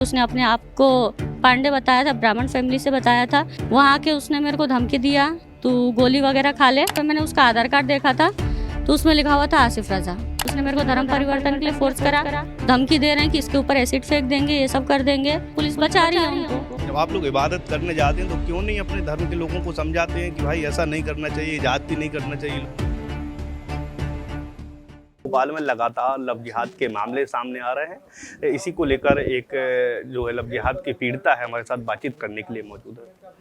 उसने अपने आप को पांडे बताया था, ब्राह्मण फैमिली से बताया था। वहाँ आके उसने मेरे को धमकी दिया, तू गोली वगैरह खा ले। तो मैंने उसका आधार कार्ड देखा था तो उसमें लिखा हुआ था आसिफ रजा। उसने मेरे को धर्म परिवर्तन के लिए फोर्स करा, धमकी दे रहे हैं कि इसके ऊपर एसिड फेंक देंगे, ये सब कर देंगे। पुलिस बचा रही है उनको। जब आप लोग इबादत करने जाते हैं तो क्यों नहीं अपने धर्म के लोगों को समझाते हैं कि भाई ऐसा नहीं करना चाहिए, जाति नहीं करना चाहिए। भोपाल में लगातार लव जिहाद के मामले सामने आ रहे हैं। इसी को लेकर एक जो है लव जिहाद की पीड़िता है हमारे साथ बातचीत करने के लिए मौजूद है।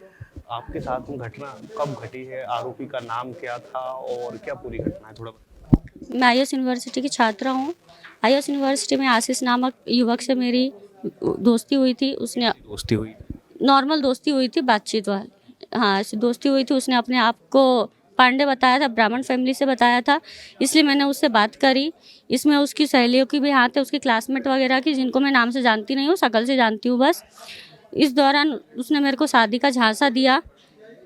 आपके साथ में घटना कब घटी है, आरोपी का नाम क्या था और क्या पूरी घटना है, थोड़ा मैं आईएस यूनिवर्सिटी की छात्रा हूँ। आईएस यूनिवर्सिटी में आशीष नामक युवक से मेरी दोस्ती हुई थी। उसने दोस्ती हुई? नॉर्मल दोस्ती हुई थी, बातचीत वाली। हाँ, ऐसी दोस्ती हुई थी। उसने अपने आप को पांडे बताया था, ब्राह्मण फैमिली से बताया था, इसलिए मैंने उससे बात करी। इसमें उसकी सहेलियों की भी हाथ है, उसकी क्लासमेट वगैरह की, जिनको मैं नाम से जानती नहीं हूँ, शक्ल से जानती हूँ बस। इस दौरान उसने मेरे को शादी का झांसा दिया।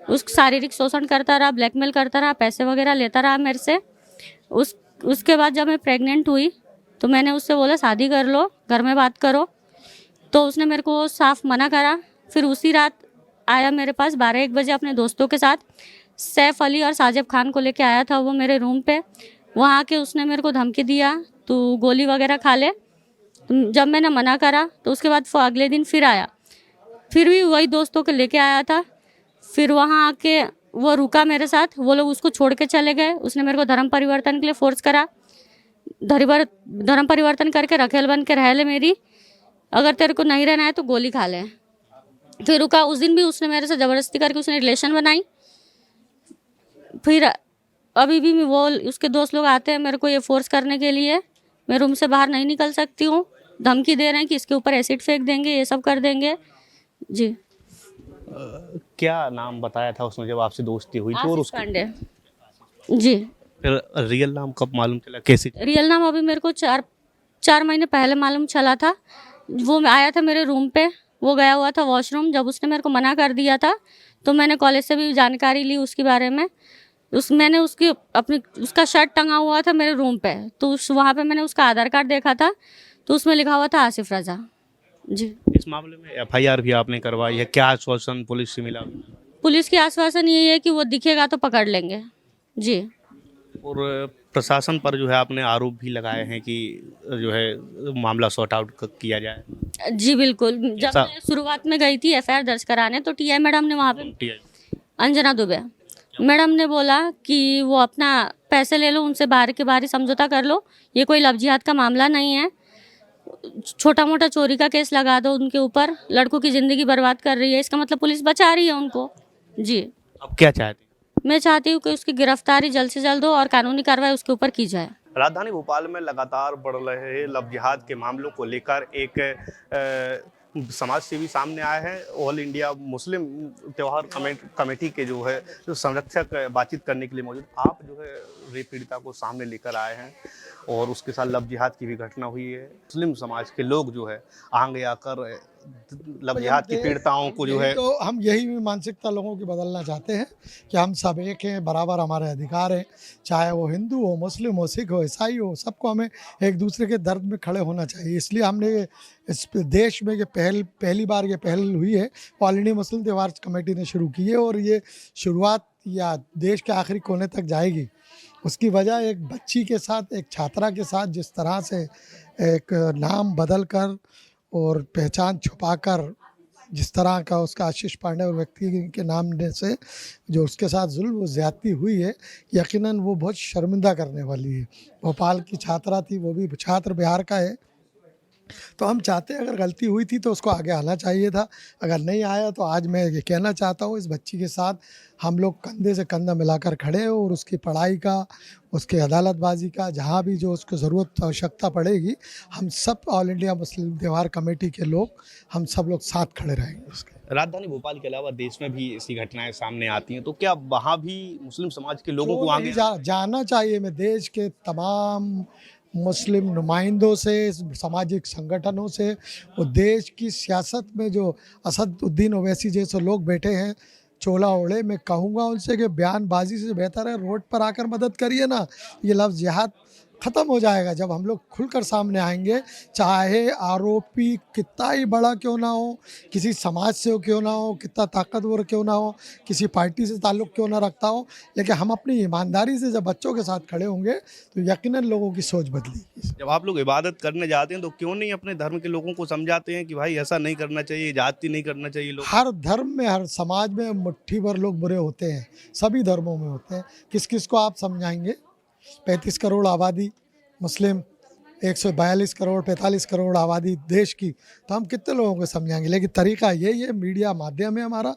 शारीरिक शोषण करता रहा, ब्लैकमेल करता रहा, पैसे वगैरह लेता रहा मेरे से। उसके बाद जब मैं प्रेग्नेंट हुई तो मैंने उससे बोला शादी कर लो, घर में बात करो। तो उसने मेरे को साफ मना करा। फिर उसी रात आया मेरे पास 12-1 बजे अपने दोस्तों के साथ। सैफ अली और साजिब खान को लेके आया था वो मेरे रूम पे। वहाँ आके उसने मेरे को धमकी दिया, तू गोली वगैरह खा ले। जब मैंने मना करा तो उसके बाद वो अगले दिन फिर आया, फिर भी वही दोस्तों को लेके आया था। फिर वहाँ आके वो रुका मेरे साथ, वो लोग उसको छोड़ के चले गए। उसने मेरे को धर्म परिवर्तन के लिए फोर्स करा। धर्म परिवर्तन करके रखेल बन के रह ले मेरी, अगर तेरे को नहीं रहना है तो गोली खा ले। फिर रुका। उस दिन भी उसने मेरे से ज़बरदस्ती करके उसने रिलेशन बनाई। फिर अभी भी वो उसके दोस्त लोग आते हैं मेरे को ये फोर्स करने के लिए। मैं रूम से बाहर नहीं निकल सकती हूँ। धमकी दे रहे हैं कि इसके ऊपर एसिड फेंक देंगे, ये सब कर देंगे जी। क्या नाम बताया था उसने जब आपसे दोस्ती हुई थी? और आशीष पांडे जी। फिर रियल नाम कब मालूम चला, कैसे? रियल नाम अभी मेरे को 4 महीने पहले मालूम चला था। वो आया था मेरे रूम पे, वो गया हुआ था वॉशरूम। जब उसने मेरे को मना कर दिया था तो मैंने कॉलेज से भी जानकारी ली उसके बारे में। मैंने उसका शर्ट टंगा हुआ था मेरे रूम पे, तो वहाँ पे मैंने उसका आधार कार्ड देखा था तो उसमें लिखा हुआ था आसिफ रजा जी। इस मामले में एफआईआर भी आपने करवाई है, क्या आश्वासन पुलिस से मिला? पुलिस की आश्वासन यही है कि वो दिखेगा तो पकड़ लेंगे जी। और प्रशासन पर जो है आपने आरोप भी लगाए हैं कि जो है मामला सॉर्ट आउट किया जाए। जी बिल्कुल। जब मैं शुरुआत में गई थी एफआईआर दर्ज कराने तो टीआई मैडम ने वहाँ पे, अंजना दुबे मैडम ने बोला कि वो अपना पैसे ले लो, उनसे बाहर के बाहर ही समझौता कर लो, ये कोई लव जिहाद का मामला नहीं है, छोटा मोटा चोरी का केस लगा दो उनके ऊपर, लड़कों की ज़िंदगी बर्बाद कर रही है, इसका मतलब पुलिस बचा रही है उनको जी। अब क्या चाहते हैं? मैं चाहती हूँ कि उसकी गिरफ्तारी जल्द से जल्द हो और कानूनी कार्रवाई उसके ऊपर की जाए। राजधानी भोपाल में लगातार बढ़ रहे लव जिहाद के मामलों को लेकर एक समाज सेवी सामने आए हैं। ऑल इंडिया मुस्लिम त्यौहार कमेटी के जो है जो संरक्षक बातचीत करने के लिए मौजूद। आप जो है रेप पीड़िता को सामने लेकर आए हैं और उसके साथ लव जिहाद की भी घटना हुई है। मुस्लिम समाज के लोग जो है आगे आकर लव जिहाद की पीड़िताओं को जो है, तो हम यही मानसिकता लोगों की बदलना चाहते हैं कि हम सब एक हैं, बराबर हमारे अधिकार हैं, चाहे वो हिंदू हो, मुस्लिम हो, सिख हो, ईसाई हो, सबको हमें एक दूसरे के दर्द में खड़े होना चाहिए। इसलिए हमने इस देश में ये पहली बार ये पहल हुई है, ऑल इंडिया मुस्लिम त्यौहार कमेटी ने शुरू की है और ये शुरुआत या देश के आखिरी कोने तक जाएगी। उसकी वजह एक बच्ची के साथ, एक छात्रा के साथ जिस तरह से एक नाम बदल कर और पहचान छुपाकर जिस तरह का उसका आशीष पांडे और व्यक्ति के नाम से जो उसके साथ जुल्म व ज़्यादती हुई है, यकीनन वो बहुत शर्मिंदा करने वाली है। भोपाल की छात्रा थी, वो भी छात्र बिहार का है। तो हम चाहते हैं अगर गलती हुई थी तो उसको आगे आना चाहिए था, अगर नहीं आया तो आज मैं ये कहना चाहता हूँ इस बच्ची के साथ हम लोग कंधे से कंधा मिलाकर खड़े हैं और उसकी पढ़ाई का, उसकी अदालतबाजी का, जहाँ भी जो उसको ज़रूरत आवश्यकता पड़ेगी, हम सब ऑल इंडिया मुस्लिम त्यौहार कमेटी के लोग, हम सब लोग साथ खड़े रहेंगे उसके। राजधानी भोपाल के अलावा देश में भी ऐसी घटनाएं सामने आती हैं, तो क्या वहाँ भी मुस्लिम समाज के लोगों को आगे जाना चाहिए? मैं देश के तमाम मुस्लिम नुमाइंदों से, सामाजिक संगठनों से, वो देश की सियासत में जो असदुद्दीन ओवैसी जैसे लोग बैठे हैं चोला ओढ़े, मैं कहूँगा उनसे कि बयानबाजी से बेहतर है रोड पर आकर मदद करिए ना। ये लफ्ज़ जिहाद ख़त्म हो जाएगा जब हम लोग खुलकर सामने आएंगे। चाहे आरोपी कितना ही बड़ा क्यों ना हो, किसी समाज से क्यों ना हो, कितना ताकतवर क्यों ना हो, किसी पार्टी से ताल्लुक़ क्यों ना रखता हो, लेकिन हम अपनी ईमानदारी से जब बच्चों के साथ खड़े होंगे तो यकीनन लोगों की सोच बदलेगी। जब आप लोग इबादत करने जाते हैं तो क्यों नहीं अपने धर्म के लोगों को समझाते हैं कि भाई ऐसा नहीं करना चाहिए, जाति नहीं करना चाहिए लोग। हर धर्म में, हर समाज में मुट्ठी भर लोग बुरे होते हैं, सभी धर्मों में होते हैं। किस किस को आप समझाएंगे? 35 करोड़ आबादी मुस्लिम, 142 करोड़ 45 करोड़ आबादी देश की, तो हम कितने लोगों को समझाएंगे? लेकिन तरीका यही है, मीडिया माध्यम है हमारा।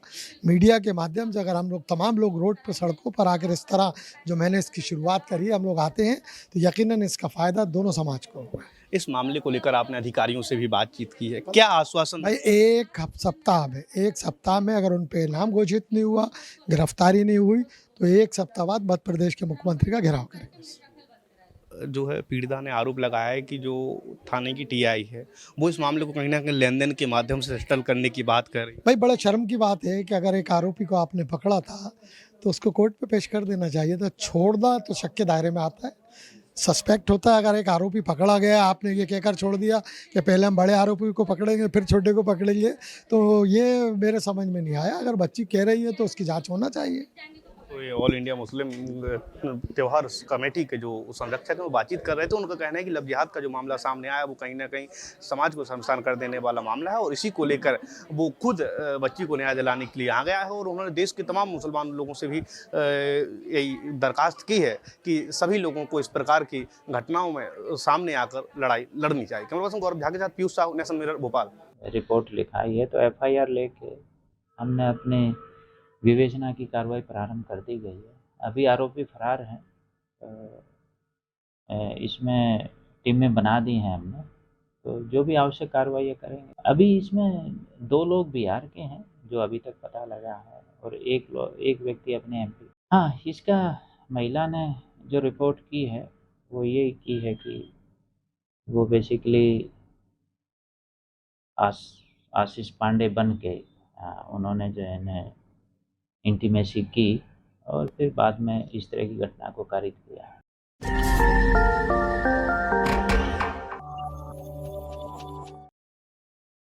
मीडिया के माध्यम से अगर हम लोग तमाम लोग रोड पर सड़कों पर आकर इस तरह जो मैंने इसकी शुरुआत करी है, हम लोग आते हैं तो यकीनन इसका फ़ायदा दोनों समाज को होगा। इस मामले को लेकर आपने अधिकारियों से भी बातचीत की है, क्या आश्वासन? भाई एक सप्ताह में अगर उन पे इनाम घोषित नहीं हुआ, गिरफ्तारी नहीं हुई, तो एक सप्ताह बाद मध्य प्रदेश के मुख्यमंत्री का घेराव करेंगे। जो है पीड़िता ने आरोप लगाया है कि जो थाने की टीआई है वो इस मामले को कहीं ना कहीं लेन-देन के माध्यम से सेटल करने की बात कर रही है। भाई बड़ा शर्म की बात है कि अगर एक आरोपी को आपने पकड़ा था तो उसको कोर्ट पे पेश कर देना चाहिए था। छोड़ना तो शक के दायरे में आता है, सस्पेक्ट होता है। अगर एक आरोपी पकड़ा गया, आपने ये कहकर छोड़ दिया कि पहले हम बड़े आरोपी को पकड़ेंगे फिर छोटे को पकड़ेंगे, तो ये मेरे समझ में नहीं आया। अगर बच्ची कह रही है तो उसकी जांच होना चाहिए। तो ये ऑल इंडिया मुस्लिम त्योहार कमेटी के जो संरक्षक हैं वो बातचीत कर रहे थे। उनका कहना है कि लव जिहाद का जो मामला सामने आया वो कहीं ना कहीं समाज को शर्मसार कर देने वाला मामला है और इसी को लेकर वो खुद बच्ची को न्याय दिलाने के लिए आ गया है और उन्होंने देश के तमाम मुसलमान लोगों से भी यही दरखास्त की है कि सभी लोगों को इस प्रकार की घटनाओं में सामने आकर लड़ाई लड़नी चाहिए। कैमरा पर्सन गौरव झा के साथ Piyush Sahu, national mirror, Bhopal. Report लिखाई है तो एफआईआर लेके हमने अपने विवेचना की कार्रवाई प्रारंभ कर दी गई है। अभी आरोपी फरार हैं, इसमें टीमें बना दी हैं हमने, तो जो भी आवश्यक कार्रवाई करेंगे। अभी इसमें 2 लोग बिहार के हैं जो अभी तक पता लगा है और एक व्यक्ति अपने एमपी। हाँ, इसका महिला ने जो रिपोर्ट की है वो ये की है कि वो बेसिकली आशीष पांडे बन के उन्होंने जो है इंटीमेसी की और फिर बाद में इस तरह की घटना को कारित किया।